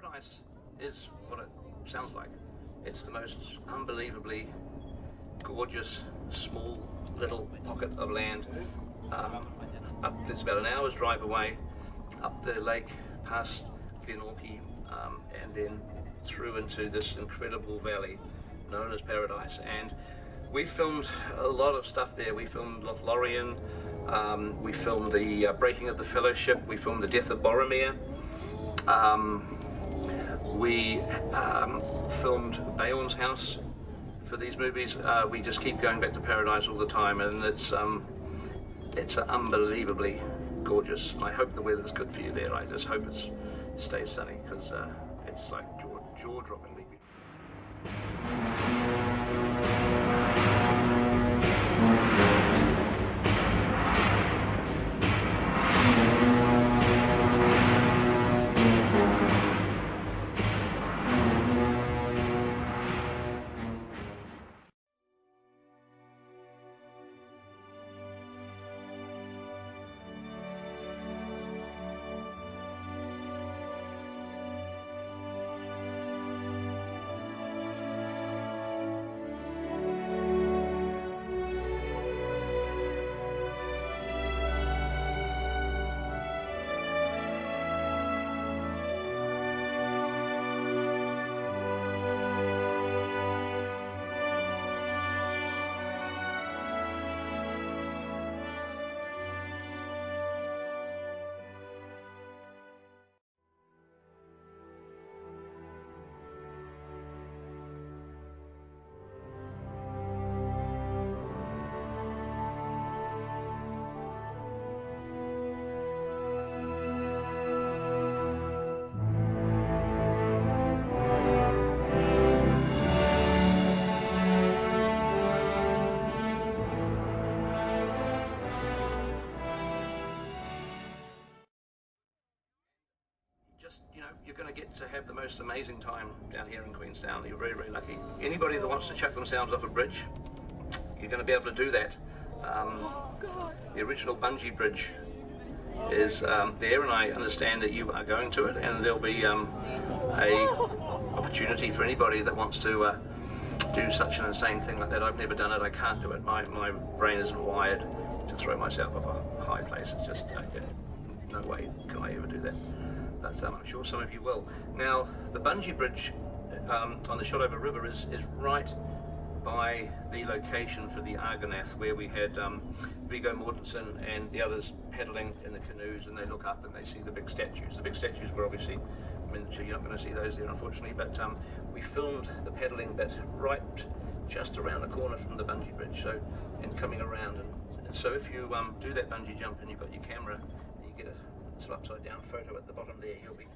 Paradise is what it sounds like. It's the most unbelievably gorgeous, small little pocket of land. It's about an hour's drive away, up the lake, past Glenorchy, and then through into this incredible valley known as Paradise. And we filmed a lot of stuff there. We filmed Lothlorien, we filmed the breaking of the Fellowship, we filmed the death of Boromir, we filmed Beorn's house for these movies. We just keep going back to Paradise all the time, and it's unbelievably gorgeous. And I hope the weather's good for you there. I just hope it stays sunny, because it's like jaw-droppingly beautiful. You're going to get to have the most amazing time down here in Queenstown. You're very, very lucky. Anybody that wants to chuck themselves off a bridge, you're going to be able to do that. The original bungee bridge is there, and I understand that you are going to it, and there'll be a opportunity for anybody that wants to do such an insane thing like that. I've never done it. I can't do it. My brain isn't wired to throw myself off a high place. It's just no way can I ever do that. But I'm sure some of you will. Now, the bungee bridge on the Shotover River is right by the location for the Argonath, where we had Viggo Mortensen and the others paddling in the canoes, and they look up and they see the big statues. The big statues were obviously miniature. You're not going to see those there, unfortunately, but we filmed the paddling bit right just around the corner from the bungee bridge, so, and coming around. And so if you do that bungee jump and you've got your camera, and you get a upside down photo at the bottom there, you'll be...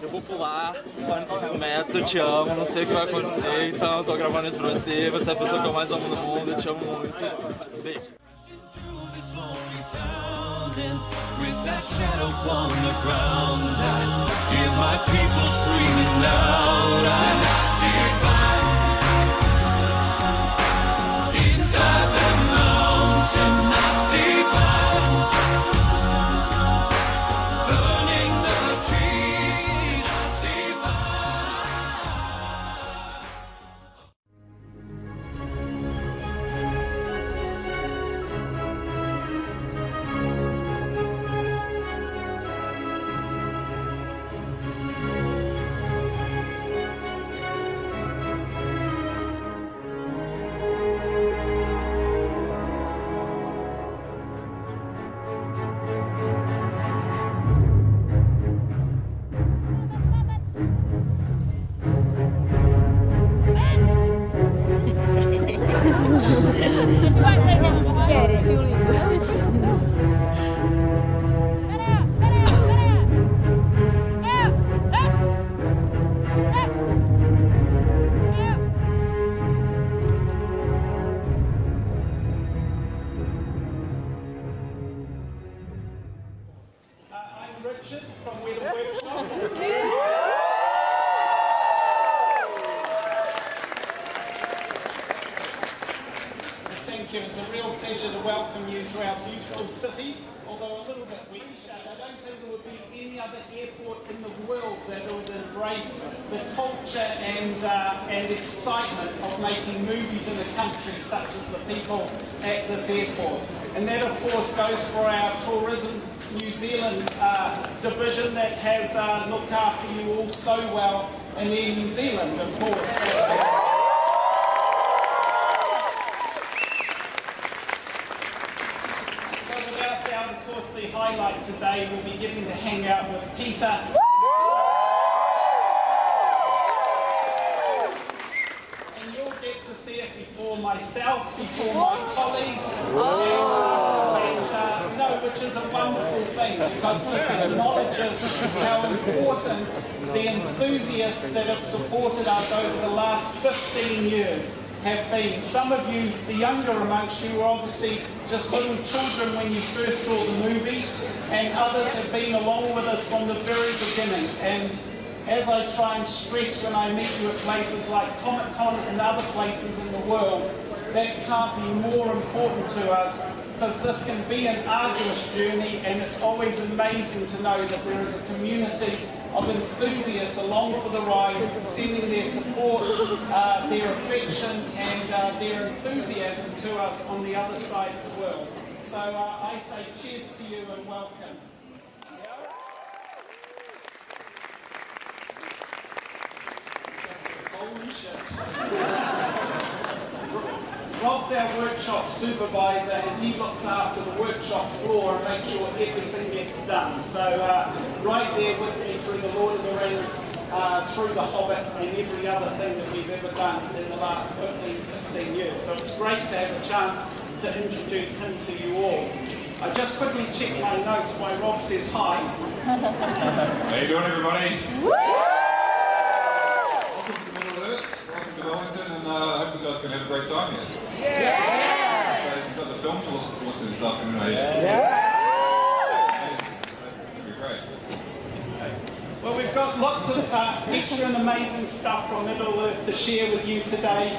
Eu vou pular 45 metros, eu te amo, não sei o que vai acontecer, então eu tô gravando isso pra você, você é a pessoa que eu mais amo no mundo, eu te amo muito. Beijo. With that shadow on the ground, I hear my people screaming loud, and I see fire inside the mountain. I see fire. Richard from Wheel Workshop. Thank you. It's a real pleasure to welcome you to our beautiful city, although a little bit weak. I don't think there would be any other airport in the world embrace the culture and excitement of making movies in a country such as the people at this airport. And that of course goes for our Tourism New Zealand division that has looked after you all so well, and Air New Zealand of course. Without doubt, of course, the highlight today will be getting to hang out with Peter. And you'll get to see it before myself, before my colleagues, which is a wonderful thing, because this acknowledges how important the enthusiasts that have supported us over the last 15 years have been. Some of you, the younger amongst you, were obviously just little children when you first saw the movies, and others have been along with us from the very beginning. And as I try and stress when I meet you at places like Comic-Con and other places in the world, that can't be more important to us, because this can be an arduous journey, and it's always amazing to know that there is a community of enthusiasts along for the ride, sending their support, their affection and their enthusiasm to us on the other side of the world. So I say cheers to you and welcome. Holy shit. Rob's our workshop supervisor, and he looks after the workshop floor and makes sure everything gets done. So right there with me through the Lord of the Rings, through the Hobbit, and every other thing that we've ever done in the last 15, 16 years. So it's great to have a chance to introduce him to you all. I just quickly checked my notes while Rob says hi. How you doing, everybody? Welcome to Middle Earth, welcome to Wellington, and I hope you guys can have a great time here. You've got the film to look forward to this afternoon, are you? It's going to be great. Well, we've got lots of extra and amazing stuff from Middle Earth to share with you today.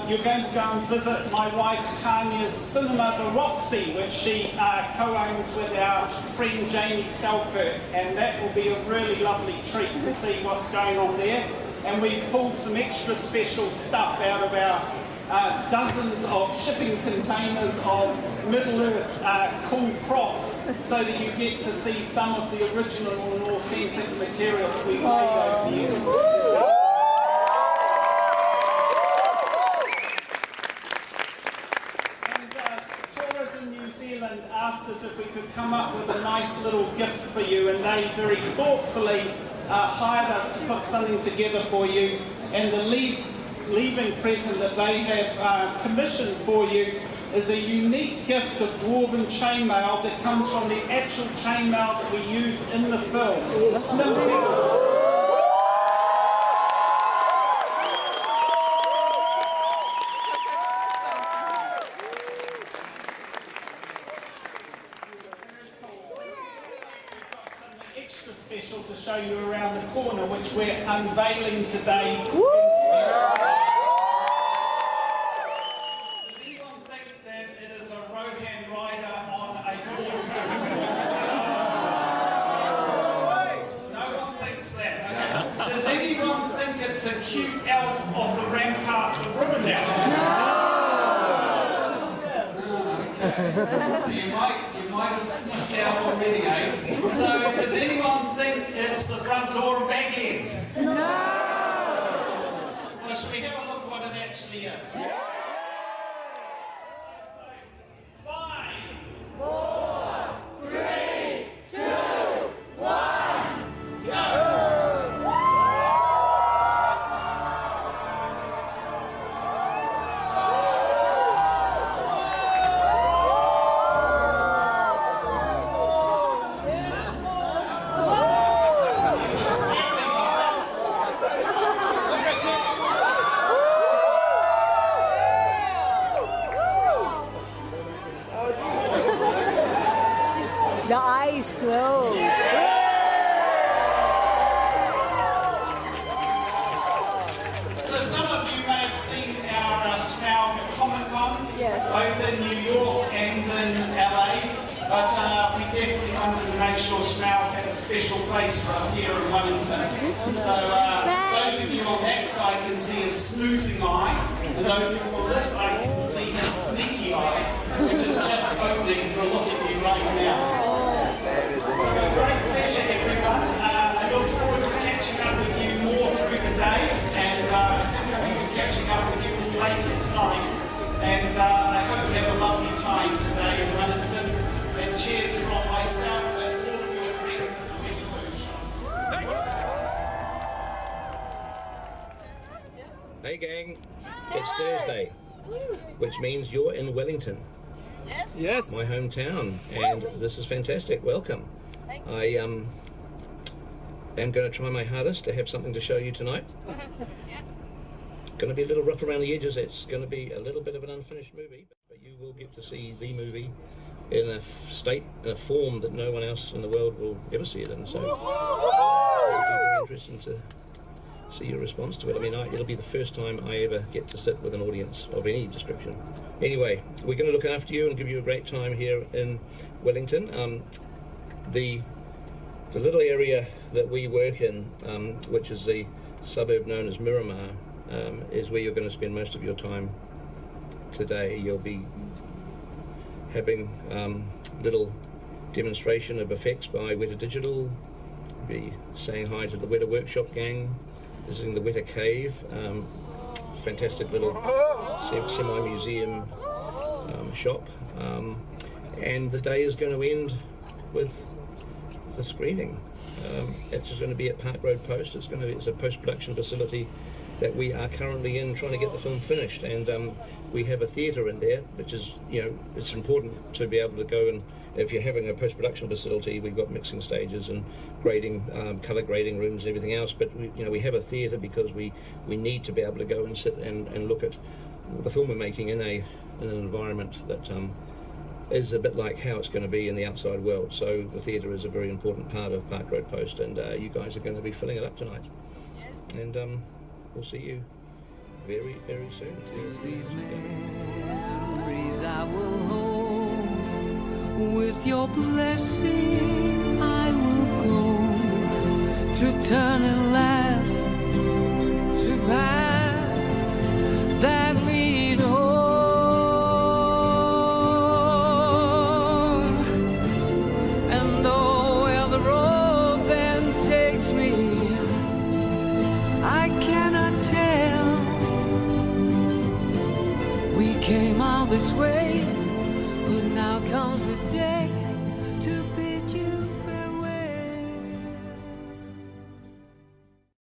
You're going to go and visit my wife Tanya's cinema, the Roxy, which she co-owns with our friend Jamie Selkirk, and that will be a really lovely treat to see what's going on there. And we've pulled some extra special stuff out of our dozens of shipping containers of Middle-earth cool props, so that you get to see some of the original and authentic material that we've made over the years. And Tourism New Zealand asked us if we could come up with a nice little gift for you, and they very thoughtfully hired us to put something together for you. And the leaving present that they have commissioned for you is a unique gift of dwarven chainmail that comes from the actual chainmail that we use in the film. Slim tendrils. Extra special to show you around the corner, which we're unveiling today in special. Does anyone think that it is a Rohan rider on a horse? No one thinks that. Okay. Does anyone think it's a cute elf of the ramparts of Rivendell? So you might have sniffed out already, eh? So does anyone think it's the front door and back end? No! Well, should we have a look what it actually is? So, 5, 4, 3, 2, 1, go! The eyes closed. So some of you may have seen our Smaug at Comic-Con, both in New York and in LA, but we definitely wanted to make sure Smaug had a special special place for us here in Wellington. So those of you on that side can see his snoozing eye, and those of you on this side can see his sneaky eye, which is just opening for a look at you right now. So a great pleasure, everyone. I look forward to catching up with you more through the day, and I think I'll be catching up with you all later tonight. And I hope you have a lovely time today in Wellington. And cheers from myself and all of your friends at the Metal Workshop. Hey gang, it's Thursday, which means you're in Wellington. Yes. My hometown, and this is fantastic. Welcome. I am going to try my hardest to have something to show you tonight. Going to be a little rough around the edges. It's going to be a little bit of an unfinished movie, but you will get to see the movie in a state, in a form that no one else in the world will ever see it in. So it'll be very interesting to see your response to it. I mean, it'll be the first time I ever get to sit with an audience of any description. Anyway, we're going to look after you and give you a great time here in Wellington. The little area that we work in, which is the suburb known as Miramar, is where you're going to spend most of your time today. You'll be having little demonstration of effects by Weta Digital, be saying hi to the Weta Workshop gang, visiting the Weta Cave, fantastic little semi-museum shop, and the day is going to end with the screening. It's just going to be at Park Road Post. It's a post-production facility that we are currently in, trying to get the film finished, and we have a theatre in there, which is, it's important to be able to go, and if you're having a post-production facility, we've got mixing stages and grading, colour grading rooms and everything else, but we have a theatre because we need to be able to go and sit and look at the film we're making in an environment that is a bit like how it's going to be in the outside world. So the theatre is a very important part of Park Road Post, and you guys are going to be filling it up tonight. And we'll see you very, very soon. These memories I will hold. With your blessing I will go to turn and last to paths that lead home. And oh, where the road then takes me, I cannot tell. We came all this way, but now comes the day